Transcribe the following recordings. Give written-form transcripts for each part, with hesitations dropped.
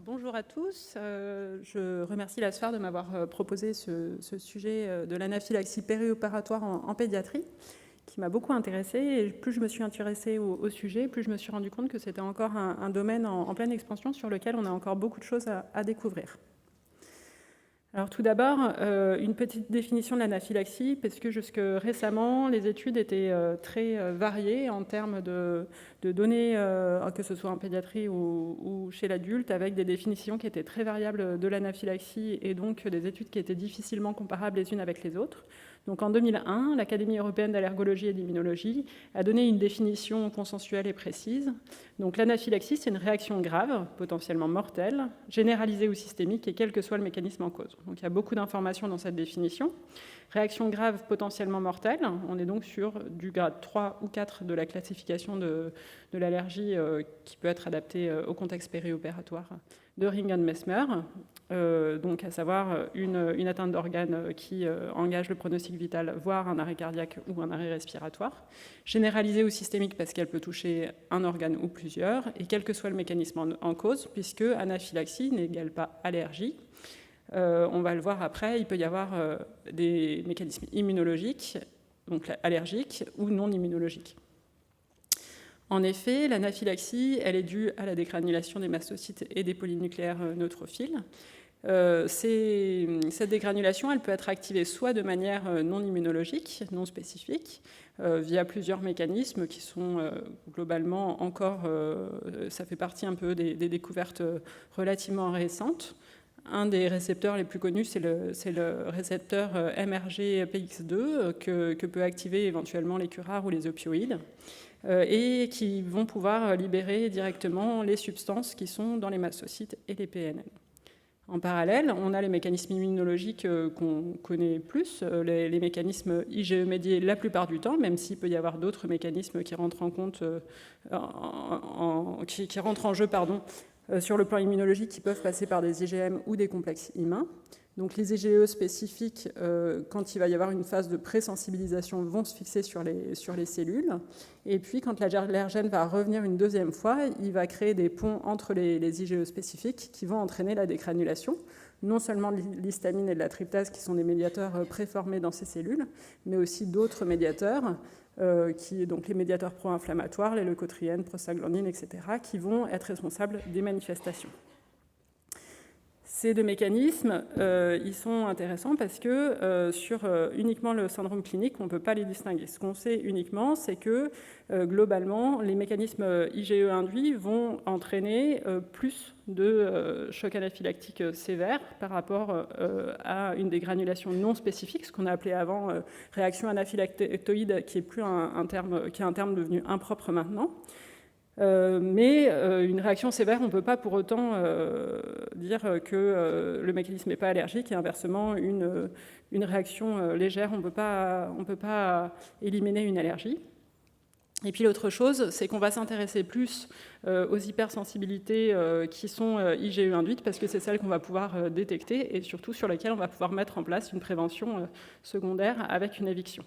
Bonjour à tous, je remercie la SFAR de m'avoir proposé ce sujet de l'anaphylaxie périopératoire en pédiatrie, qui m'a beaucoup intéressée. Et plus je me suis intéressée au sujet, plus je me suis rendu compte que c'était encore un domaine en pleine expansion sur lequel on a encore beaucoup de choses à découvrir. Alors tout d'abord, une petite définition de l'anaphylaxie, parce que jusque récemment, les études étaient très variées en termes de données, que ce soit en pédiatrie ou chez l'adulte, avec des définitions qui étaient très variables de l'anaphylaxie et donc des études qui étaient difficilement comparables les unes avec les autres. Donc en 2001, l'Académie européenne d'allergologie et d'immunologie a donné une définition consensuelle et précise. Donc l'anaphylaxie, c'est une réaction grave, potentiellement mortelle, généralisée ou systémique, et quel que soit le mécanisme en cause. Donc il y a beaucoup d'informations dans cette définition. Réaction grave, potentiellement mortelle, on est donc sur du grade 3 ou 4 de la classification de l'allergie qui peut être adaptée au contexte périopératoire de Ringen-Messmer, donc à savoir une atteinte d'organes qui engage le pronostic vital, voire un arrêt cardiaque ou un arrêt respiratoire, généralisée ou systémique parce qu'elle peut toucher un organe ou plusieurs, et quel que soit le mécanisme en cause, puisque anaphylaxie n'égale pas allergie. On va le voir après, il peut y avoir des mécanismes immunologiques, donc allergiques, ou non immunologiques. En effet, l'anaphylaxie, elle est due à la dégranulation des mastocytes et des polynucléaires neutrophiles. Cette dégranulation, elle peut être activée soit de manière non immunologique, non spécifique, via plusieurs mécanismes qui sont globalement encore, ça fait partie un peu des découvertes relativement récentes. Un des récepteurs les plus connus, c'est le récepteur MRGPX2 que peut activer éventuellement les curares ou les opioïdes, et qui vont pouvoir libérer directement les substances qui sont dans les mastocytes et les PNN. En parallèle, on a les mécanismes immunologiques qu'on connaît plus, les mécanismes IgE médiés la plupart du temps, même s'il peut y avoir d'autres mécanismes qui rentrent en compte, qui rentrent en jeu, sur le plan immunologique, qui peuvent passer par des IgM ou des complexes humains. Donc les IgE spécifiques, quand il va y avoir une phase de présensibilisation, vont se fixer sur les cellules. Et puis quand l'allergène va revenir une deuxième fois, il va créer des ponts entre les IgE spécifiques qui vont entraîner la dégranulation, non seulement de l'histamine et de la tryptase, qui sont des médiateurs préformés dans ces cellules, mais aussi d'autres médiateurs, donc les médiateurs pro-inflammatoires, les leucotriènes, prostaglandines, etc., qui vont être responsables des manifestations. Ces deux mécanismes, ils sont intéressants parce que sur uniquement le syndrome clinique, on ne peut pas les distinguer. Ce qu'on sait uniquement, c'est que globalement, les mécanismes IgE induits vont entraîner plus de chocs anaphylactiques sévères par rapport à une dégranulation non spécifique, ce qu'on a appelé avant réaction anaphylactoïde, qui est plus un terme devenu impropre maintenant. Mais une réaction sévère, on ne peut pas pour autant dire que le mécanisme n'est pas allergique, et inversement, une réaction légère, on ne peut pas éliminer une allergie. Et puis l'autre chose, c'est qu'on va s'intéresser plus aux hypersensibilités qui sont IgE induites, parce que c'est celles qu'on va pouvoir détecter et surtout sur lesquelles on va pouvoir mettre en place une prévention secondaire avec une éviction.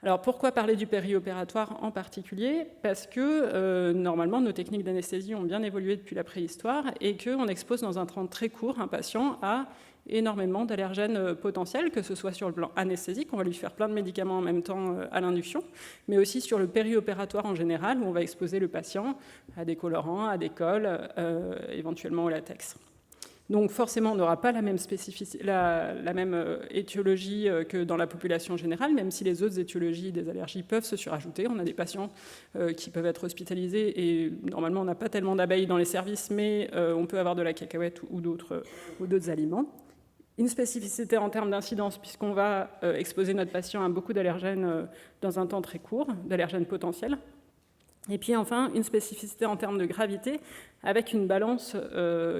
Alors pourquoi parler du périopératoire en particulier ? Parce que normalement nos techniques d'anesthésie ont bien évolué depuis la préhistoire et qu'on expose dans un temps très court un patient à énormément d'allergènes potentiels, que ce soit sur le plan anesthésique, on va lui faire plein de médicaments en même temps à l'induction, mais aussi sur le périopératoire en général, où on va exposer le patient à des colorants, à des cols, éventuellement au latex. Donc forcément, on n'aura pas la même étiologie que dans la population générale, même si les autres étiologies des allergies peuvent se surajouter. On a des patients qui peuvent être hospitalisés et normalement, on n'a pas tellement d'abeilles dans les services, mais on peut avoir de la cacahuète ou d'autres aliments. Une spécificité en termes d'incidence, puisqu'on va exposer notre patient à beaucoup d'allergènes dans un temps très court, d'allergènes potentiels. Et puis enfin, une spécificité en termes de gravité, avec une balance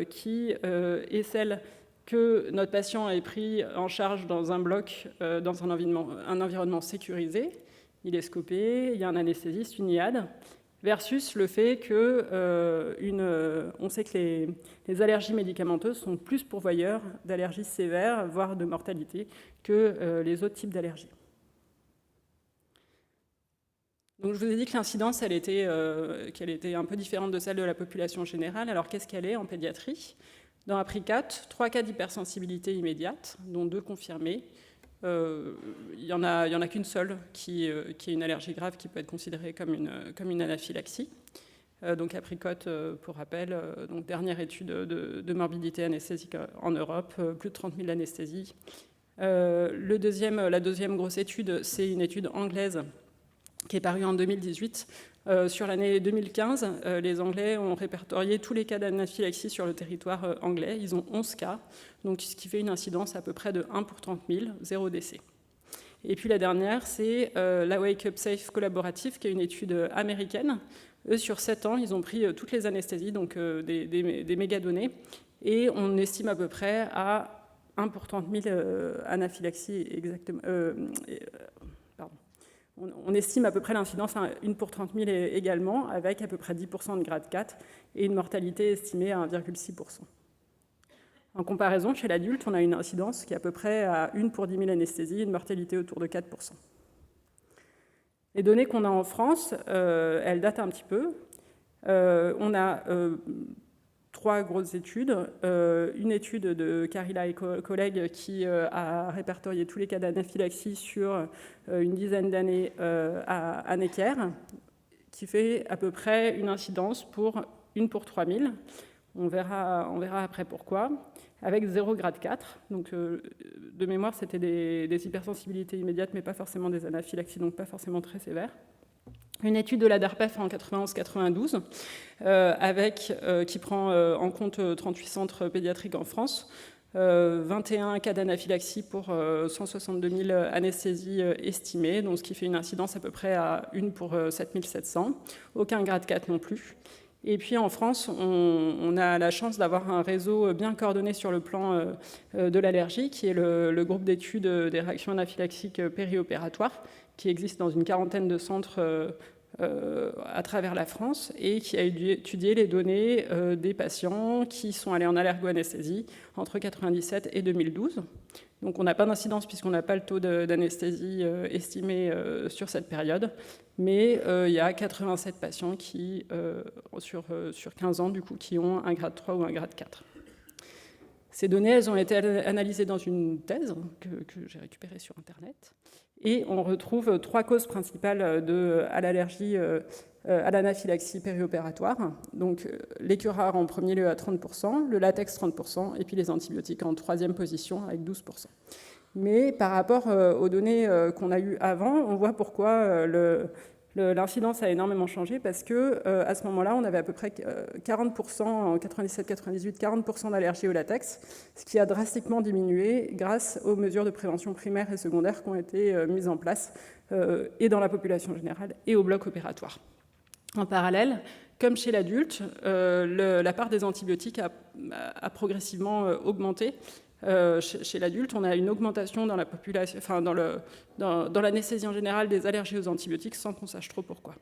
qui est celle que notre patient est pris en charge dans un bloc, dans un environnement sécurisé. Il est scopé, il y a un anesthésiste, une IAD, versus le fait que on sait que les allergies médicamenteuses sont plus pourvoyeurs d'allergies sévères, voire de mortalité, que les autres types d'allergies. Donc, je vous ai dit que l'incidence, qu'elle était un peu différente de celle de la population générale. Alors, qu'est-ce qu'elle est en pédiatrie? Dans APRICAT, 3 cas d'hypersensibilité immédiate, dont 2 confirmés. Il n'y en a qu'une seule qui est une allergie grave qui peut être considérée comme une anaphylaxie. Donc APRICOT, pour rappel, donc dernière étude de morbidité anesthésique en Europe, plus de 30 000 anesthésies. La deuxième grosse étude, c'est une étude anglaise qui est parue en 2018. Sur l'année 2015, les Anglais ont répertorié tous les cas d'anaphylaxie sur le territoire anglais. Ils ont 11 cas, donc ce qui fait une incidence à peu près de 1 pour 30 000, 0 décès. Et puis la dernière, c'est la Wake Up Safe collaborative, qui est une étude américaine. Eux, sur 7 ans, ils ont pris toutes les anesthésies, donc des mégadonnées, et on estime à peu près à 1 pour 30 000 anaphylaxies exactement. On estime à peu près l'incidence à 1 pour 30 000 également, avec à peu près 10% de grade 4 et une mortalité estimée à 1,6%. En comparaison, chez l'adulte, on a une incidence qui est à peu près à 1 pour 10 000 anesthésies, une mortalité autour de 4%. Les données qu'on a en France, elles datent un petit peu. On a 3 grosses études. Une étude de Carilla et collègues qui a répertorié tous les cas d'anaphylaxie sur une dizaine d'années à Necker, qui fait à peu près une incidence pour 1 pour 3000. On verra après pourquoi, avec 0 grade 4. Donc, de mémoire, c'était des hypersensibilités immédiates, mais pas forcément des anaphylaxies, donc pas forcément très sévères. Une étude de la DARPEF en 91-92, qui prend en compte 38 centres pédiatriques en France, 21 cas d'anaphylaxie pour 162 000 anesthésies estimées, donc ce qui fait une incidence à peu près à 1 pour 7700, aucun grade 4 non plus. Et puis en France, on a la chance d'avoir un réseau bien coordonné sur le plan de l'allergie, qui est le groupe d'études des réactions anaphylaxiques périopératoires, qui existe dans une quarantaine de centres à travers la France et qui a étudié les données des patients qui sont allés en allergo-anesthésie entre 1997 et 2012. Donc on n'a pas d'incidence puisqu'on n'a pas le taux d'anesthésie estimé sur cette période, mais il y a 87 patients qui, sur 15 ans, du coup, qui ont un grade 3 ou un grade 4. Ces données, elles ont été analysées dans une thèse que j'ai récupérée sur Internet. Et on retrouve 3 causes principales à l'allergie, à l'anaphylaxie périopératoire. Donc les curares en premier lieu à 30%, le latex 30%, et puis les antibiotiques en 3e position avec 12%. Mais par rapport aux données qu'on a eues avant, on voit pourquoi l'incidence a énormément changé, parce que à ce moment-là, on avait à peu près 40% en 97-98, 40% d'allergie au latex, ce qui a drastiquement diminué grâce aux mesures de prévention primaire et secondaire qui ont été mises en place et dans la population générale et au bloc opératoire. En parallèle, comme chez l'adulte, la part des antibiotiques a progressivement augmenté. Chez l'adulte, on a une augmentation dans la population, enfin dans l'anesthésie en général des allergies aux antibiotiques sans qu'on sache trop pourquoi.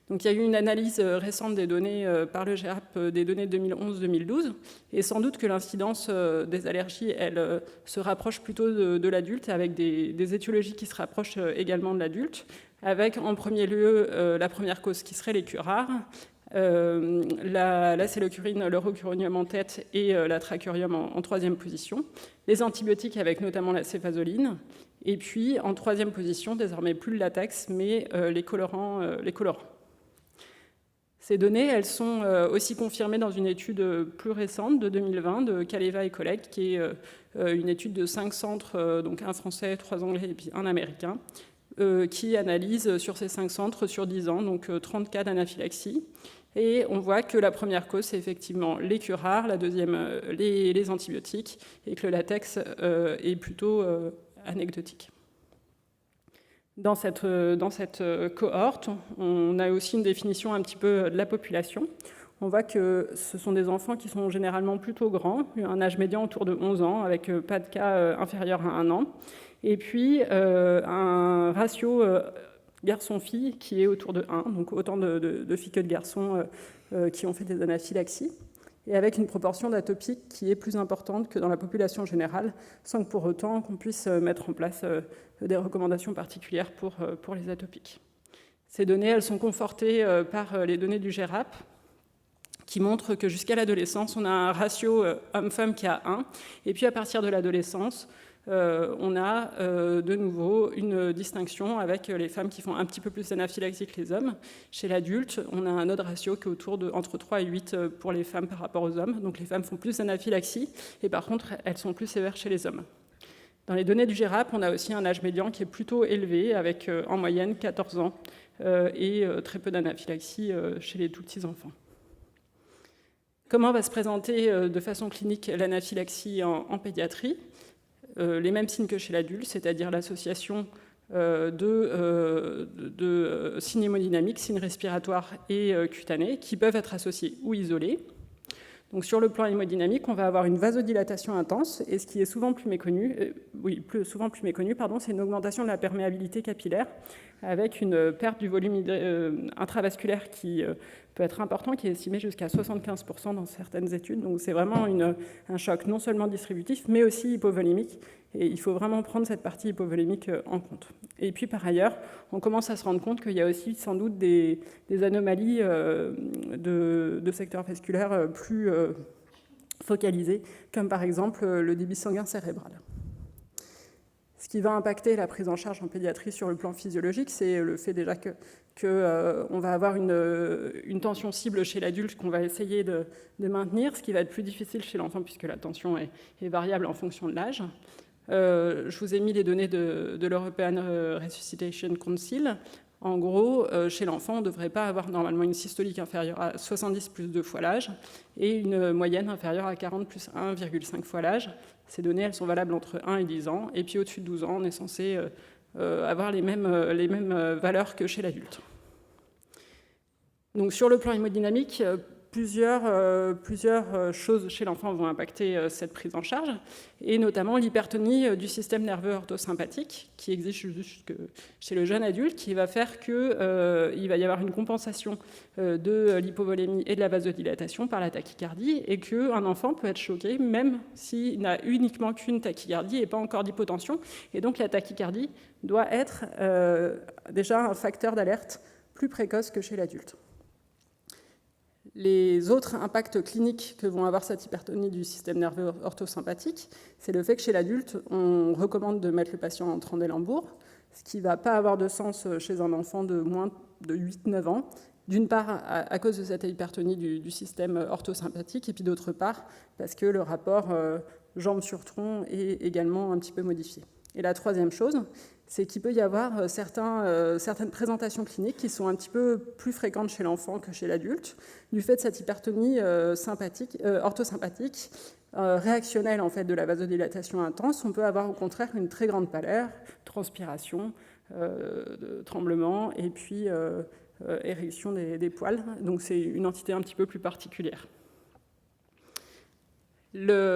Donc il y a eu une analyse récente des données par le GERAP des données 2011-2012 et sans doute que l'incidence des allergies, elle se rapproche plutôt de l'adulte avec des étiologies qui se rapprochent également de l'adulte, avec en premier lieu la première cause qui serait les curares, la cellocurine, l'eurocuronium en tête et la tracurium en 3e position, les antibiotiques avec notamment la céfazoline, et puis en 3e position, désormais plus le latex, mais les colorants. Ces données, elles sont aussi confirmées dans une étude plus récente de 2020 de Kaleva et collègues, qui est une étude de 5 centres, donc un français, 3 anglais et puis un américain, qui analyse sur ces 5 centres sur 10 ans, donc 30 cas d'anaphylaxie. Et on voit que la première cause, c'est effectivement les curares, la deuxième, les antibiotiques, et que le latex est plutôt anecdotique. Dans cette cohorte, on a aussi une définition un petit peu de la population. On voit que ce sont des enfants qui sont généralement plutôt grands, un âge médian autour de 11 ans, avec pas de cas inférieurs à 1 an. Et puis un ratio garçon-fille qui est autour de 1, donc autant de filles que de garçons qui ont fait des anaphylaxies, et avec une proportion d'atopiques qui est plus importante que dans la population générale, sans que pour autant qu'on puisse mettre en place des recommandations particulières pour les atopiques. Ces données, elles sont confortées par les données du GERAP, qui montrent que jusqu'à l'adolescence, on a un ratio homme-femme qui est à 1, et puis à partir de l'adolescence, on a de nouveau une distinction avec les femmes qui font un petit peu plus d'anaphylaxie que les hommes. Chez l'adulte, on a un autre ratio qui est autour de entre 3 et 8 pour les femmes par rapport aux hommes. Donc les femmes font plus d'anaphylaxie, et par contre, elles sont plus sévères chez les hommes. Dans les données du GERAP, on a aussi un âge médian qui est plutôt élevé, avec en moyenne 14 ans, et très peu d'anaphylaxie chez les tout petits enfants. Comment va se présenter de façon clinique l'anaphylaxie en pédiatrie ? Les mêmes signes que chez l'adulte, c'est-à-dire l'association de signes hémodynamiques, signes respiratoires et cutanés, qui peuvent être associés ou isolés. Donc, sur le plan hémodynamique, on va avoir une vasodilatation intense, et ce qui est souvent plus méconnu, c'est une augmentation de la perméabilité capillaire, avec une perte du volume intravasculaire qui peut être important, qui est estimé jusqu'à 75% dans certaines études. Donc c'est vraiment un choc non seulement distributif, mais aussi hypovolémique. Et il faut vraiment prendre cette partie hypovolémique en compte. Et puis par ailleurs, on commence à se rendre compte qu'il y a aussi sans doute des anomalies de secteur vasculaire plus focalisées, comme par exemple le débit sanguin cérébral. Ce qui va impacter la prise en charge en pédiatrie sur le plan physiologique, c'est le fait déjà qu'on va avoir une tension cible chez l'adulte qu'on va essayer de maintenir, ce qui va être plus difficile chez l'enfant puisque la tension est variable en fonction de l'âge. Je vous ai mis les données de l'European Resuscitation Council. En gros, chez l'enfant, on ne devrait pas avoir normalement une systolique inférieure à 70 plus 2 fois l'âge et une moyenne inférieure à 40 plus 1,5 fois l'âge. Ces données, elles sont valables entre 1 et 10 ans. Et puis au-dessus de 12 ans, on est censé avoir les mêmes valeurs que chez l'adulte. Donc sur le plan hémodynamique, plusieurs choses chez l'enfant vont impacter cette prise en charge, et notamment l'hypertonie du système nerveux orthosympathique, qui existe jusque chez le jeune adulte, qui va faire qu'il va y avoir une compensation de l'hypovolémie et de la vasodilatation par la tachycardie, et qu'un enfant peut être choqué, même s'il n'a uniquement qu'une tachycardie et pas encore d'hypotension. Et donc la tachycardie doit être déjà un facteur d'alerte plus précoce que chez l'adulte. Les autres impacts cliniques que vont avoir cette hypertonie du système nerveux orthosympathique, c'est le fait que chez l'adulte, on recommande de mettre le patient en Trendelenburg, ce qui ne va pas avoir de sens chez un enfant de moins de 8-9 ans, d'une part à cause de cette hypertonie du système orthosympathique, et puis d'autre part parce que le rapport jambe sur tronc est également un petit peu modifié. Et la troisième chose, c'est qu'il peut y avoir certaines présentations cliniques qui sont un petit peu plus fréquentes chez l'enfant que chez l'adulte, du fait de cette hypertonie orthosympathique, réactionnelle en fait, de la vasodilatation intense. On peut avoir au contraire une très grande pâleur, transpiration, tremblement, et puis érection des poils. Donc c'est une entité un petit peu plus particulière.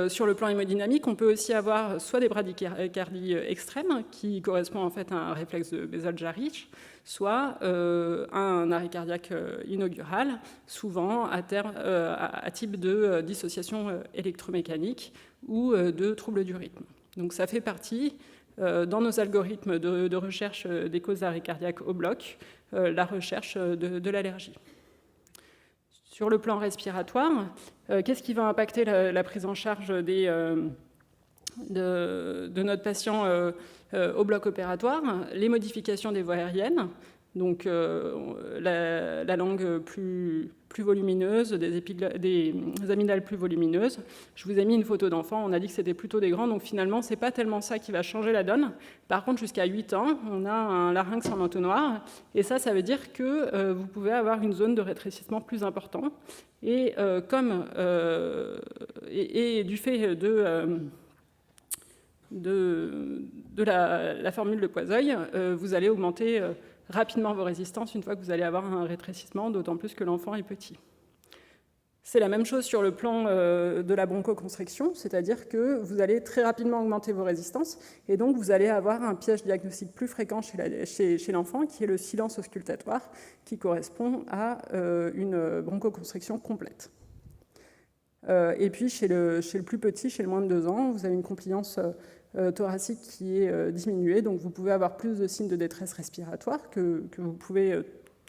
Sur le plan hémodynamique, on peut aussi avoir soit des bradycardies extrêmes, qui correspondent en fait à un réflexe de Bessel-Jarich, soit un arrêt cardiaque inaugural, souvent à type de dissociation électromécanique ou de troubles du rythme. Donc ça fait partie, dans nos algorithmes de recherche des causes d'arrêt cardiaque au bloc, la recherche de l'allergie. Sur le plan respiratoire, qu'est-ce qui va impacter la prise en charge de notre patient au bloc opératoire? Les modifications des voies aériennes, donc la langue plus volumineuse, des amygdales plus volumineuses. Je vous ai mis une photo d'enfant, on a dit que c'était plutôt des grands, donc finalement, ce n'est pas tellement ça qui va changer la donne. Par contre, jusqu'à 8 ans, on a un larynx en entonnoir, et ça veut dire que vous pouvez avoir une zone de rétrécissement plus important. Et du fait de la formule de Poiseuille, vous allez augmenter rapidement vos résistances une fois que vous allez avoir un rétrécissement, d'autant plus que l'enfant est petit. C'est la même chose sur le plan de la bronchoconstriction, c'est-à-dire que vous allez très rapidement augmenter vos résistances, et donc vous allez avoir un piège diagnostique plus fréquent chez l'enfant, qui est le silence auscultatoire, qui correspond à une bronchoconstriction complète. Et puis chez le plus petit, chez le moins de 2 ans, vous avez une compliance thoracique qui est diminuée, donc vous pouvez avoir plus de signes de détresse respiratoire que vous pouvez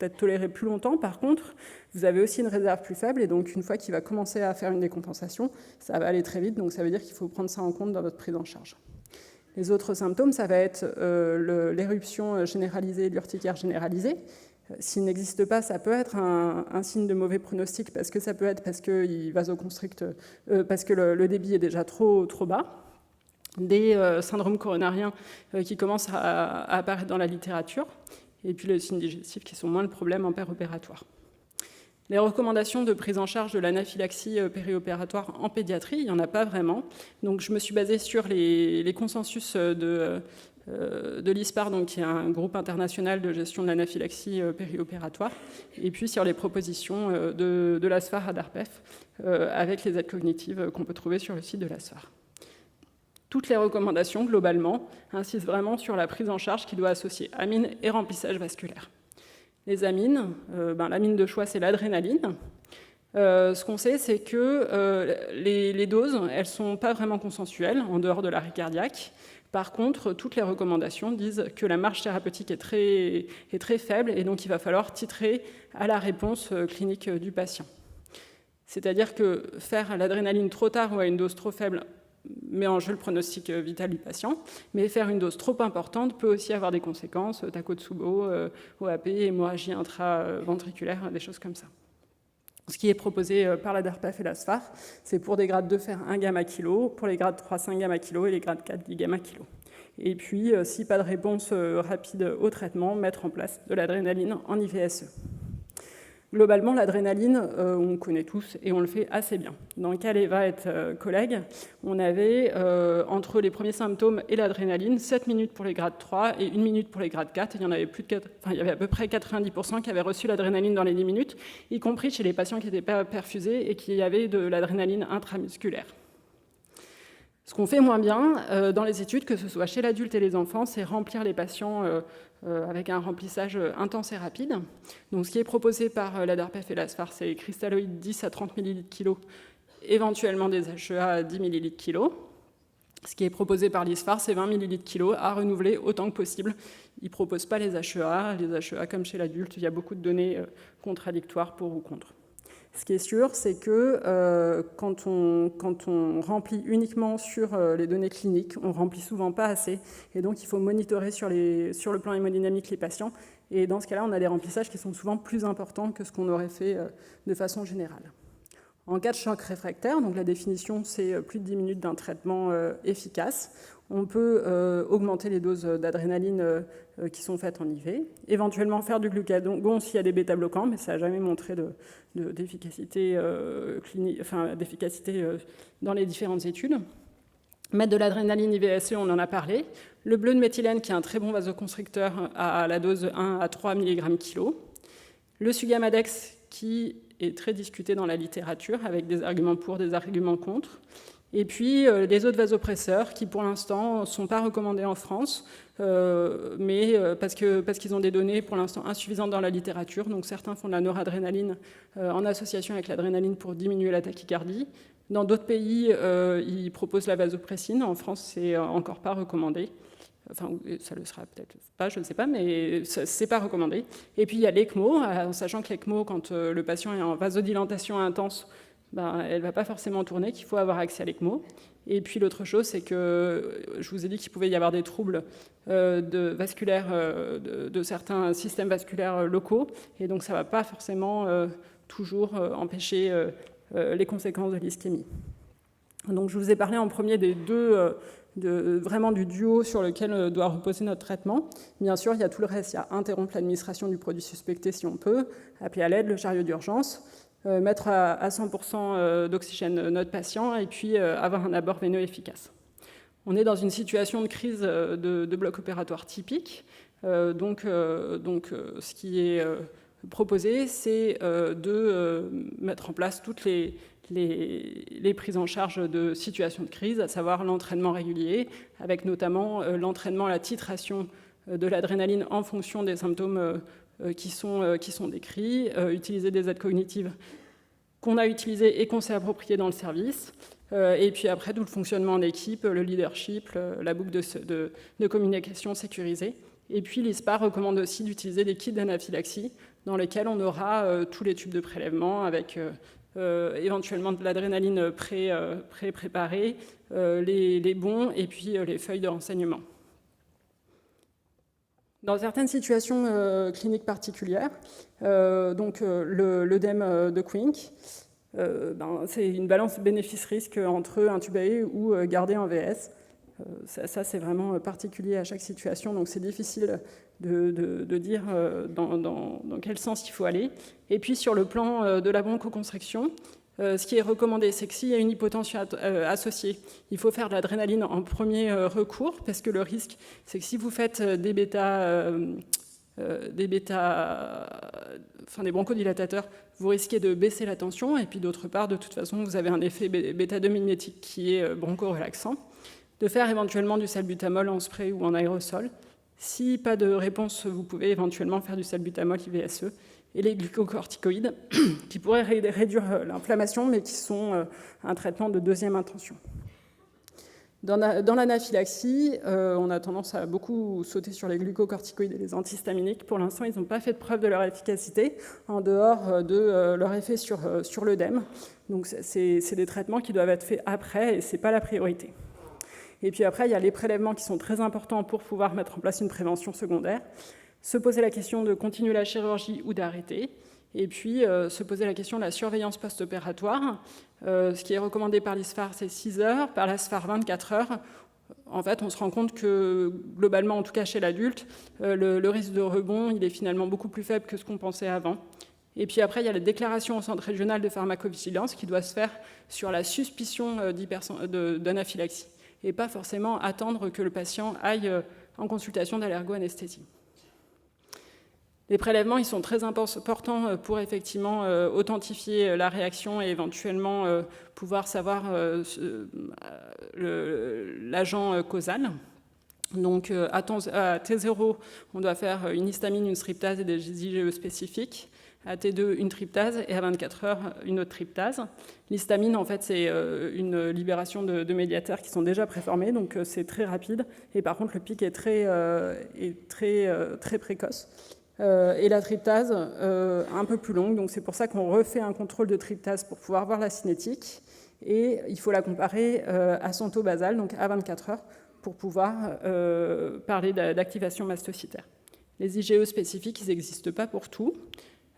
peut-être tolérer plus longtemps. Par contre, vous avez aussi une réserve plus faible, et donc une fois qu'il va commencer à faire une décompensation, ça va aller très vite, donc ça veut dire qu'il faut prendre ça en compte dans votre prise en charge. Les autres symptômes, ça va être l'éruption généralisée et l'urticaire généralisée. S'il n'existe pas, ça peut être un signe de mauvais pronostic, parce que ça peut être parce que le débit est déjà trop bas. Des syndromes coronariens qui commencent à apparaître dans la littérature, et puis les signes digestifs qui sont moins le problème en péropératoire. Les recommandations de prise en charge de l'anaphylaxie périopératoire en pédiatrie, il n'y en a pas vraiment. Donc je me suis basée sur les consensus de l'ISPAR, donc, qui est un groupe international de gestion de l'anaphylaxie périopératoire, et puis sur les propositions de l'ASFAR à DARPEF, avec les aides cognitives qu'on peut trouver sur le site de l'ASFAR. Toutes les recommandations, globalement, insistent vraiment sur la prise en charge qui doit associer amine et remplissage vasculaire. Les amines, l'amine de choix, c'est l'adrénaline. Ce qu'on sait, c'est que les doses, elles ne sont pas vraiment consensuelles, en dehors de l'arrêt cardiaque. Par contre, toutes les recommandations disent que la marge thérapeutique est très faible, et donc il va falloir titrer à la réponse clinique du patient. C'est-à-dire que faire l'adrénaline trop tard ou à une dose trop faible met en jeu le pronostic vital du patient, mais faire une dose trop importante peut aussi avoir des conséquences, Takotsubo, OAP, hémorragie intraventriculaire, des choses comme ça. Ce qui est proposé par la DARPEF et la SFAR, c'est pour des grades 2 faire 1 gamma kilo, pour les grades 3, 5 gamma kilo et les grades 4, 10 gamma kilo. Et puis, si pas de réponse rapide au traitement, mettre en place de l'adrénaline en IVSE. Globalement, l'adrénaline, on connaît tous et on le fait assez bien. Dans le cas d'Eva et collègues, on avait, entre les premiers symptômes et l'adrénaline, 7 minutes pour les grades 3 et 1 minute pour les grades 4. Il y avait à peu près 90% qui avaient reçu l'adrénaline dans les 10 minutes, y compris chez les patients qui n'étaient pas perfusés et qui avaient de l'adrénaline intramusculaire. Ce qu'on fait moins bien dans les études, que ce soit chez l'adulte et les enfants, c'est remplir les patients avec un remplissage intense et rapide. Donc, ce qui est proposé par la DARPEF et la SFAR, c'est cristalloïdes 10 à 30 ml/kg, éventuellement des HEA à 10 ml/kg. Ce qui est proposé par l'ISFAR, c'est 20 ml/kg à renouveler autant que possible. Ils ne proposent pas les HEA. Les HEA, comme chez l'adulte, il y a beaucoup de données contradictoires pour ou contre. Ce qui est sûr, c'est que quand on remplit uniquement sur les données cliniques, on ne remplit souvent pas assez. Et donc, il faut monitorer sur le plan hémodynamique les patients. Et dans ce cas-là, on a des remplissages qui sont souvent plus importants que ce qu'on aurait fait de façon générale. En cas de choc réfractaire, donc la définition, c'est plus de 10 minutes d'un traitement efficace. On peut augmenter les doses d'adrénaline qui sont faites en IV, éventuellement faire du glucagon s'il y a des bêta-bloquants, mais ça n'a jamais montré d'efficacité dans les différentes études. Mettre de l'adrénaline IVSE, on en a parlé. Le bleu de méthylène, qui est un très bon vasoconstricteur à la dose 1 à 3 mg/kg. Le Sugamadex, qui est très discuté dans la littérature, avec des arguments pour, des arguments contre. Et puis les autres vasopresseurs, qui pour l'instant ne sont pas recommandés en France, mais parce qu'ils ont des données pour l'instant insuffisantes dans la littérature. Donc certains font de la noradrénaline en association avec l'adrénaline pour diminuer la tachycardie. Dans d'autres pays, ils proposent la vasopressine. En France, c'est encore pas recommandé. Enfin, ça le sera peut-être pas, je ne sais pas, mais c'est pas recommandé. Et puis il y a l'ECMO, en sachant que l'ECMO, quand le patient est en vasodilatation intense, elle ne va pas forcément tourner, qu'il faut avoir accès à l'ECMO. Et puis l'autre chose, c'est que je vous ai dit qu'il pouvait y avoir des troubles vasculaires de certains systèmes vasculaires locaux, et donc ça ne va pas forcément toujours empêcher les conséquences de l'ischémie. Donc je vous ai parlé en premier des deux, vraiment du duo sur lequel doit reposer notre traitement. Bien sûr, il y a tout le reste. Il y a interrompre l'administration du produit suspecté si on peut, appeler à l'aide, le chariot d'urgence, mettre à 100% d'oxygène notre patient et puis avoir un abord veineux efficace. On est dans une situation de crise de bloc opératoire typique. Donc, ce qui est proposé, c'est de mettre en place toutes les prises en charge de situations de crise, à savoir l'entraînement régulier, avec notamment l'entraînement à la titration de l'adrénaline en fonction des symptômes qui sont décrits, utiliser des aides cognitives qu'on a utilisées et qu'on s'est appropriées dans le service, et puis après tout le fonctionnement en équipe, le leadership, la boucle de communication sécurisée. Et puis l'ISPAR recommande aussi d'utiliser des kits d'anaphylaxie dans lesquels on aura tous les tubes de prélèvement avec éventuellement de l'adrénaline préparée, les bons et puis les feuilles de renseignement. Dans certaines situations cliniques particulières, l'œdème de Quincke, c'est une balance bénéfice-risque entre intuber ou garder en VS. Ça c'est vraiment particulier à chaque situation, donc c'est difficile de dire dans quel sens il faut aller. Et puis sur le plan de la bronchoconstriction, ce qui est recommandé, c'est que s'il y a une hypotension associée, il faut faire de l'adrénaline en premier recours, parce que le risque, c'est que si vous faites des bronchodilatateurs, vous risquez de baisser la tension, et puis d'autre part, de toute façon, vous avez un effet bêta-2 mimétique qui est bronchorelaxant. De faire éventuellement du salbutamol en spray ou en aérosol. Si pas de réponse, vous pouvez éventuellement faire du salbutamol IVSE et les glucocorticoïdes qui pourraient réduire l'inflammation, mais qui sont un traitement de deuxième intention. Dans l'anaphylaxie, on a tendance à beaucoup sauter sur les glucocorticoïdes et les antihistaminiques. Pour l'instant, ils n'ont pas fait de preuve de leur efficacité, en dehors de leur effet sur l'œdème. Donc c'est des traitements qui doivent être faits après, et ce n'est pas la priorité. Et puis après, il y a les prélèvements qui sont très importants pour pouvoir mettre en place une prévention secondaire. Se poser la question de continuer la chirurgie ou d'arrêter. Et puis se poser la question de la surveillance post-opératoire. Ce qui est recommandé par l'ISFAR, c'est 6 heures. Par l'ASFAR, 24 heures. En fait, on se rend compte que, globalement, en tout cas chez l'adulte, le risque de rebond, il est finalement beaucoup plus faible que ce qu'on pensait avant. Et puis après, il y a la déclaration au centre régional de pharmacovigilance qui doit se faire sur la suspicion d'anaphylaxie, et pas forcément attendre que le patient aille en consultation d'allergo-anesthésie. Les prélèvements, ils sont très importants pour effectivement authentifier la réaction et éventuellement pouvoir savoir l'agent causal. Donc à T0, on doit faire une histamine, une striptase et des IgE spécifiques. À T2, une tryptase, et à 24 heures, une autre tryptase. L'histamine, en fait, c'est une libération de médiateurs qui sont déjà préformés, donc c'est très rapide. Et par contre, le pic est très précoce. Et la tryptase, un peu plus longue, donc c'est pour ça qu'on refait un contrôle de tryptase pour pouvoir voir la cinétique. Et il faut la comparer à son taux basal, donc à 24 heures, pour pouvoir parler d'activation mastocytaire. Les IgE spécifiques, ils n'existent pas pour tout.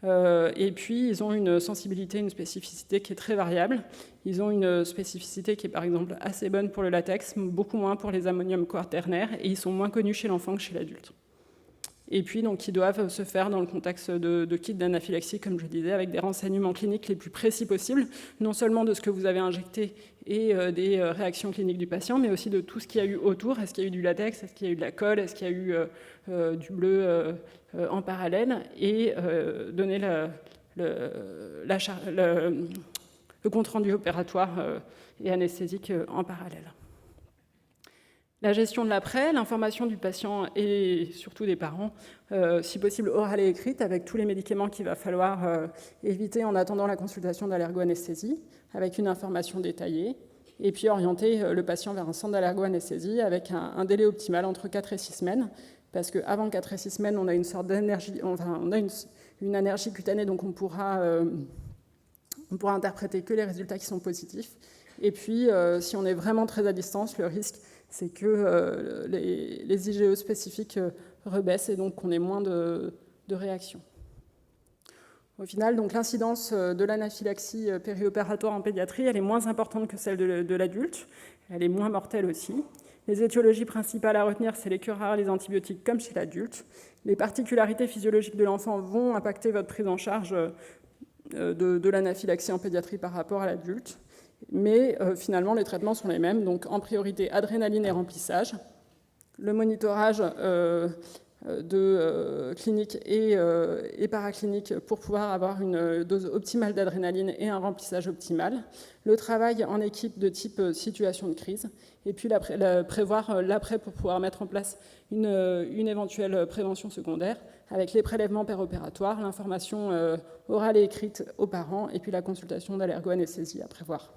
Et puis, ils ont une sensibilité, une spécificité qui est très variable. Ils ont une spécificité qui est, par exemple, assez bonne pour le latex, beaucoup moins pour les ammoniums quaternaires, et ils sont moins connus chez l'enfant que chez l'adulte. Et puis, donc, ils doivent se faire dans le contexte de kits d'anaphylaxie, comme je disais, avec des renseignements cliniques les plus précis possibles, non seulement de ce que vous avez injecté et des réactions cliniques du patient, mais aussi de tout ce qu'il y a eu autour. Est-ce qu'il y a eu du latex? Est-ce qu'il y a eu de la colle? Est-ce qu'il y a eu du bleu en parallèle? Et donner le compte-rendu opératoire et anesthésique en parallèle. La gestion de l'après, l'information du patient et surtout des parents, si possible orale et écrite, avec tous les médicaments qu'il va falloir éviter en attendant la consultation d'allergo-anesthésie, avec une information détaillée, et puis orienter le patient vers un centre d'allergo-anesthésie avec un délai optimal entre 4 et 6 semaines, parce qu'avant 4 et 6 semaines, on a une sorte d'énergie, enfin, on a une allergie cutanée, donc on pourra interpréter que les résultats qui sont positifs. Et puis, si on est vraiment très à distance, le risque, c'est que les IgE spécifiques rebaissent et donc qu'on ait moins de réactions. Au final, donc, l'incidence de l'anaphylaxie périopératoire en pédiatrie, elle est moins importante que celle de l'adulte. Elle est moins mortelle aussi. Les étiologies principales à retenir, c'est les cures rares, les antibiotiques, comme chez l'adulte. Les particularités physiologiques de l'enfant vont impacter votre prise en charge de l'anaphylaxie en pédiatrie par rapport à l'adulte. Mais finalement, les traitements sont les mêmes. Donc, en priorité, adrénaline et remplissage. Le monitorage clinique et paraclinique pour pouvoir avoir une dose optimale d'adrénaline et un remplissage optimal. Le travail en équipe de type situation de crise. Et puis, prévoir l'après pour pouvoir mettre en place une éventuelle prévention secondaire avec les prélèvements péropératoires, l'information orale et écrite aux parents et puis la consultation d'allergo-anesthésie à prévoir.